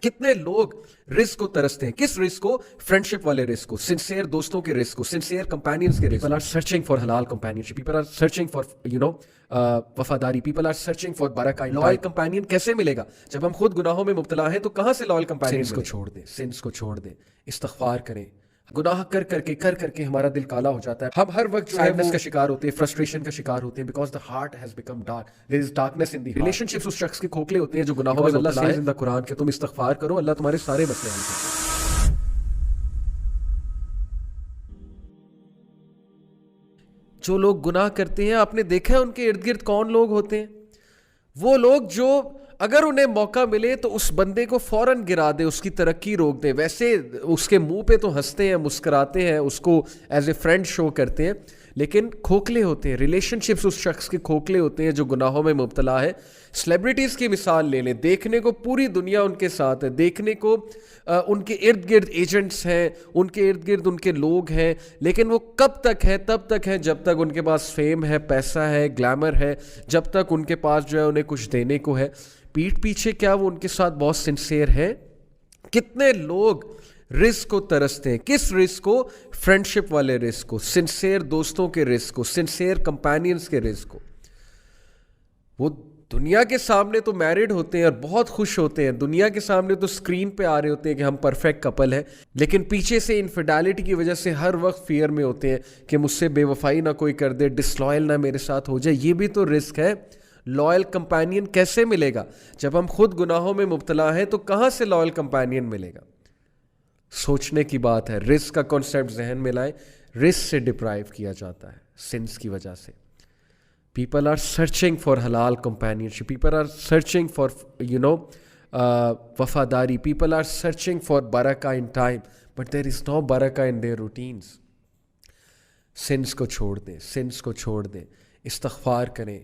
کتنے لوگ رزق کو ترستے ہیں. کس رزق کو؟ فرینڈشپ والے رزق کو, سنسیئر دوستوں کے رزق کو, سنسیئر کمپینینز کے رزق. پیپل آر سرچنگ فار حلال companionship, people are searching for وفاداری, پیپل آر سرچنگ فار برکہ. لائل کمپینین کیسے ملے گا؟ جب ہم خود گناہوں میں مبتلا ہیں تو کہاں سے لائل کمپینین؟ سنس کو چھوڑ دیں, سنس کو چھوڑ دیں, استغفار کریں. گناہ کر کر کے ہمارا دل کالا ہو جاتا ہے. ہم ہر وقت جو ہے وہ کا شکار ہوتے ہیں, فرسٹریشن کا شکار ہوتے ہیں, because the heart has become dark. There is darkness in the relationships. اس شخص کے کھوکھلے ہوتے ہیں جو گناہوں میں مبتلا ہے. اللہ قرآن کہ تم استغفار کرو, اللہ تمہارے سارے مسئلے حل کرے گا. جو لوگ گناہ کرتے ہیں, آپ نے دیکھا ہے ان کے ارد گرد کون لوگ ہوتے ہیں؟ وہ لوگ جو اگر انہیں موقع ملے تو اس بندے کو فوراً گرا دے, اس کی ترقی روک دے. ویسے اس کے منہ پہ تو ہنستے ہیں, مسکراتے ہیں, اس کو ایز اے فرینڈ شو کرتے ہیں, لیکن کھوکھلے ہوتے ہیں. ریلیشن شپس اس شخص کے کھوکھلے ہوتے ہیں جو گناہوں میں مبتلا ہے. سلیبریٹیز کی مثال لے لیں, دیکھنے کو پوری دنیا ان کے ساتھ ہے, دیکھنے کو ان کے ارد گرد ایجنٹس ہیں, ان کے ارد گرد ان کے لوگ ہیں, لیکن وہ کب تک ہے؟ تب تک ہے جب تک ان کے پاس فیم ہے, پیسہ ہے, گلیمر ہے, جب تک ان کے پاس جو ہے انہیں کچھ دینے کو ہے. پیٹھ پیچھے کیا وہ ان کے ساتھ بہت سنسیئر ہیں؟ کتنے لوگ رزق کو ترستے ہیں. کس رزق کو؟ فرینڈشپ والے رزق کو, سنسیئر دوستوں کے رزق کو, سنسیئر کمپینینز کے رزق کو. وہ دنیا کے سامنے تو میرڈ ہوتے ہیں اور بہت خوش ہوتے ہیں, دنیا کے سامنے تو اسکرین پہ آ رہے ہوتے ہیں کہ ہم پرفیکٹ کپل ہیں, لیکن پیچھے سے انفیڈیلٹی کی وجہ سے ہر وقت فیئر میں ہوتے ہیں کہ مجھ سے بے وفائی نہ کوئی کر دے, ڈسلائل نہ میرے ساتھ ہو جائے. یہ بھی تو رزق ہے. لائل کمپینین کیسے ملے گا؟ جب ہم خود گناہوں میں مبتلا ہیں تو کہاں سے لائل کمپینین ملے گا؟ سوچنے کی بات ہے. رزق کا کانسیپٹ ذہن میں لائیں. رزق سے ڈپرائیو کیا جاتا ہے سنس کی وجہ سے. پیپل آر سرچنگ فار حلال companionship, people are searching for وفاداری, پیپل آر سرچنگ فار برکہ in time, but there is no برکہ ان دیئر روٹینز. سنس کو چھوڑ دیں, سنس کو چھوڑ دیں, استغفار کریں.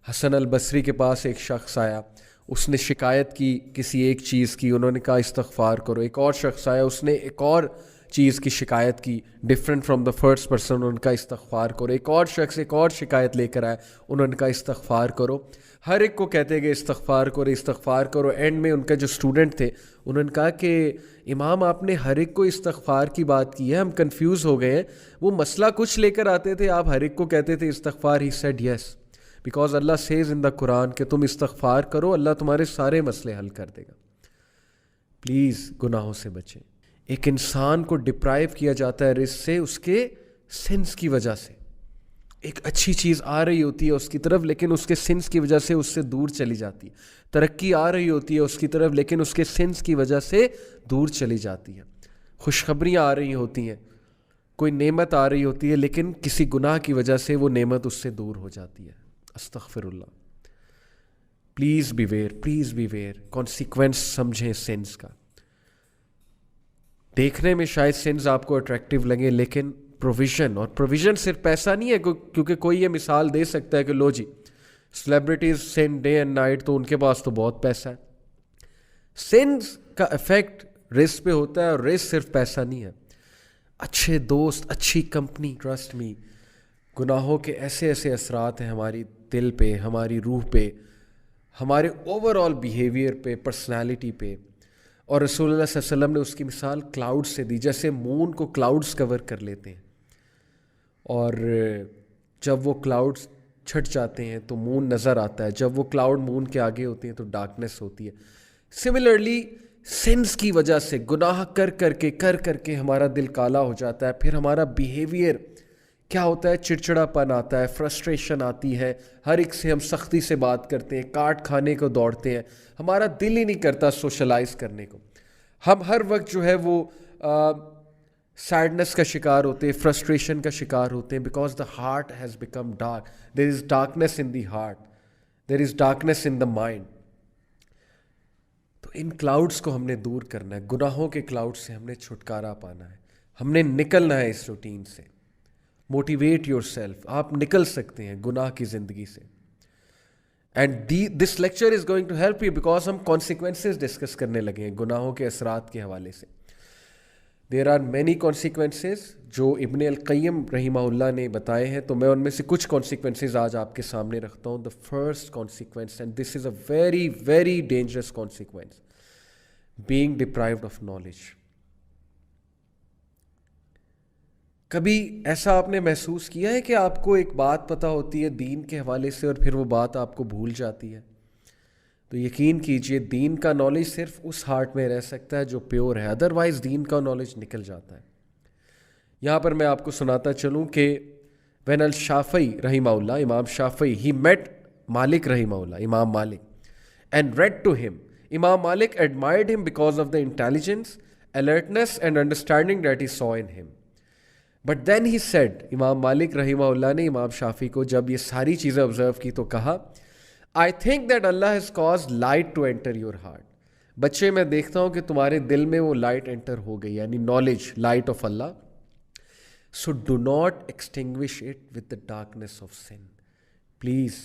حسن البصری کے پاس ایک شخص آیا, اس نے شکایت کی کسی ایک چیز کی, انہوں نے کہا استغفار کرو. ایک اور شخص آیا, اس نے ایک اور چیز کی شکایت کی different from the first person, انہوں نے کہا استغفار کرو. ایک اور شخص ایک اور شکایت لے کر آیا, انہوں نے کہا استغفار کرو. ہر ایک کو کہتے گئے استغفار کرو, استغفار کرو. اینڈ میں ان کا جو اسٹوڈنٹ تھے انہوں نے کہا کہ امام آپ نے ہر ایک کو استغفار کی بات کی ہے, ہم کنفیوز ہو گئے ہیں. وہ مسئلہ کچھ لے کر آتے تھے, آپ ہر ایک کو کہتے تھے استغفار. ہی سیڈ یس, بیکاز اللہ سیز ان دا قرآن کہ تم استغفار کرو, اللہ تمہارے سارے مسئلے حل کر دے گا. پلیز گناہوں سے بچیں. ایک انسان کو ڈپرائیو کیا جاتا ہے رزق سے اس کے سنس کی وجہ سے. ایک اچھی چیز آ رہی ہوتی ہے اس کی طرف, لیکن اس کے سنس کی وجہ سے اس سے دور چلی جاتی ہے. ترقی آ رہی ہوتی ہے اس کی طرف, لیکن اس کے سنس کی وجہ سے دور چلی جاتی ہے. خوشخبریاں آ رہی ہوتی ہیں, کوئی نعمت آ رہی ہوتی ہے, لیکن کسی گناہ کی وجہ سے وہ نعمت اس سے دور ہو جاتی ہے. استغفر اللہ. Please beware, please beware. Consequence سمجھیں سنس کا. دیکھنے میں شاید سنس آپ کو اٹریکٹیو لگے, لیکن پروویژن, اور پروویژن صرف پیسہ نہیں ہے, کیونکہ کوئی یہ مثال دے سکتا ہے کہ لو جی سلیبریٹیز سن ڈے اینڈ نائٹ, تو ان کے پاس تو بہت پیسہ ہے. سنس کا افیکٹ رزق پہ ہوتا ہے, اور رزق صرف پیسہ نہیں ہے. اچھے دوست, اچھی کمپنی, ٹرسٹ می, گناہوں کے ایسے ایسے اثرات ہیں ہماری دل پہ, ہماری روح پہ, ہمارے اوور آل بیہیویئر پہ, پرسنالٹی پہ. اور رسول اللہ صلی اللہ علیہ وسلم نے اس کی مثال کلاؤڈ سے دی, جیسے مون کو کلاؤڈز کور کر لیتے ہیں, اور جب وہ کلاؤڈز چھٹ جاتے ہیں تو مون نظر آتا ہے, جب وہ کلاؤڈ مون کے آگے ہوتے ہیں تو ڈارکنیس ہوتی ہے. سملرلی سنس کی وجہ سے گناہ کر کے ہمارا دل کالا ہو جاتا ہے. پھر ہمارا بیہیویئر کیا ہوتا ہے؟ چڑچڑا پن آتا ہے, فرسٹریشن آتی ہے, ہر ایک سے ہم سختی سے بات کرتے ہیں, کاٹ کھانے کو دوڑتے ہیں, ہمارا دل ہی نہیں کرتا سوشلائز کرنے کو. ہم ہر وقت جو ہے وہ سیڈنس کا شکار ہوتے ہیں, فرسٹریشن کا شکار ہوتے ہیں, because the heart has become dark. There is darkness in the heart, there is darkness in the mind. تو ان کلاؤڈس کو ہم نے دور کرنا ہے, گناہوں کے کلاؤڈ سے ہم نے چھٹکارا پانا ہے, ہم نے نکلنا ہے اس روٹین سے. موٹیویٹ یور سیلف, آپ نکل سکتے ہیں گناہ کی زندگی سے. And this lecture is going to help you, because ہم کانسیکوینسز ڈسکس کرنے لگے ہیں گناہوں کے اثرات کے حوالے سے. دیر آر مینی کانسیکوینسز جو ابن القیم رحمہ اللہ نے بتائے ہیں, تو میں ان میں سے کچھ کانسیکوینسز آج آپ کے سامنے رکھتا ہوں. The first consequence, and this is a very very dangerous consequence. being deprived of knowledge. کبھی ایسا آپ نے محسوس کیا ہے کہ آپ کو ایک بات پتہ ہوتی ہے دین کے حوالے سے اور پھر وہ بات آپ کو بھول جاتی ہے؟ تو یقین کیجئے دین کا نالج صرف اس ہارٹ میں رہ سکتا ہے جو پیور ہے، ادروائز دین کا نالج نکل جاتا ہے. یہاں پر میں آپ کو سناتا چلوں کہ when الشافعی رحمہ اللہ، امام شافعی he met مالک رحمہ اللہ، امام مالک and read to him. Imam Malik admired him because of the intelligence, alertness and understanding that he saw in him. But then he said, امام مالک رحمہ اللہ نے امام شافعی کو جب یہ ساری چیزیں آبزرو کی تو کہا I think that Allah has caused light to enter your heart. بچے میں دیکھتا ہوں کہ تمہارے دل میں وہ لائٹ انٹر ہو گئی، یعنی knowledge, light of Allah. So do not extinguish it with the darkness of sin. Please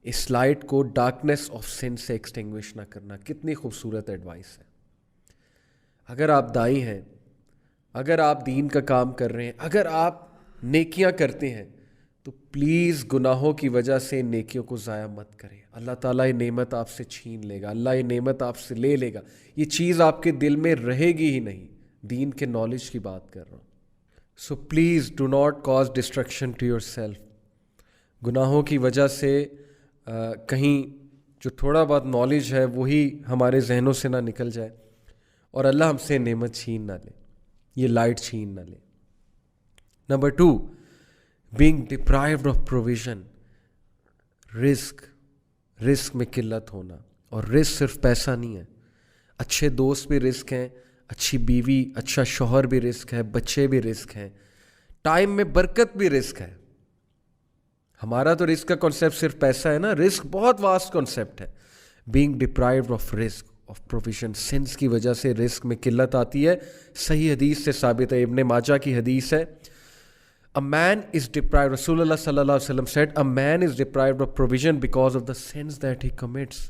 اس لائٹ کو ڈارکنیس آف سن سے ایکسٹنگوش نہ کرنا. کتنی خوبصورت ایڈوائس ہے. اگر آپ دائی ہیں، اگر آپ دین کا کام کر رہے ہیں، اگر آپ نیکیاں کرتے ہیں تو پلیز گناہوں کی وجہ سے نیکیوں کو ضائع مت کریں. اللہ تعالیٰ یہ نعمت آپ سے چھین لے گا، اللہ یہ نعمت آپ سے لے لے گا. یہ چیز آپ کے دل میں رہے گی ہی نہیں. دین کے نالج کی بات کر رہا ہوں. So please do not cause distraction to yourself. گناہوں کی وجہ سے کہیں جو تھوڑا بہت نالج ہے وہی ہمارے ذہنوں سے نہ نکل جائے اور اللہ ہم سے نعمت چھین نہ لے، یہ لائٹ چھین نہ لے. Number 2، being deprived of provision. رزق میں قلت ہونا. اور رزق صرف پیسہ نہیں ہے، اچھے دوست بھی رزق ہیں، اچھی بیوی، اچھا شوہر بھی رزق ہے، بچے بھی رزق ہیں، ٹائم میں برکت بھی رزق ہے. ہمارا تو رزق کا کنسیپٹ صرف پیسہ ہے نا، رزق بہت واسٹ کنسیپٹ ہے. بینگ ڈپرائیوڈ آف رزق آف پروویژن، سنس کی وجہ سے رزق میں قلت آتی ہے. صحیح حدیث سے ثابت ہے، ابن ماجہ کی حدیث ہے. A man is deprived, رسول اللہ صلی اللہ علیہ وسلم said, a man is deprived of provision because of the sins that he commits.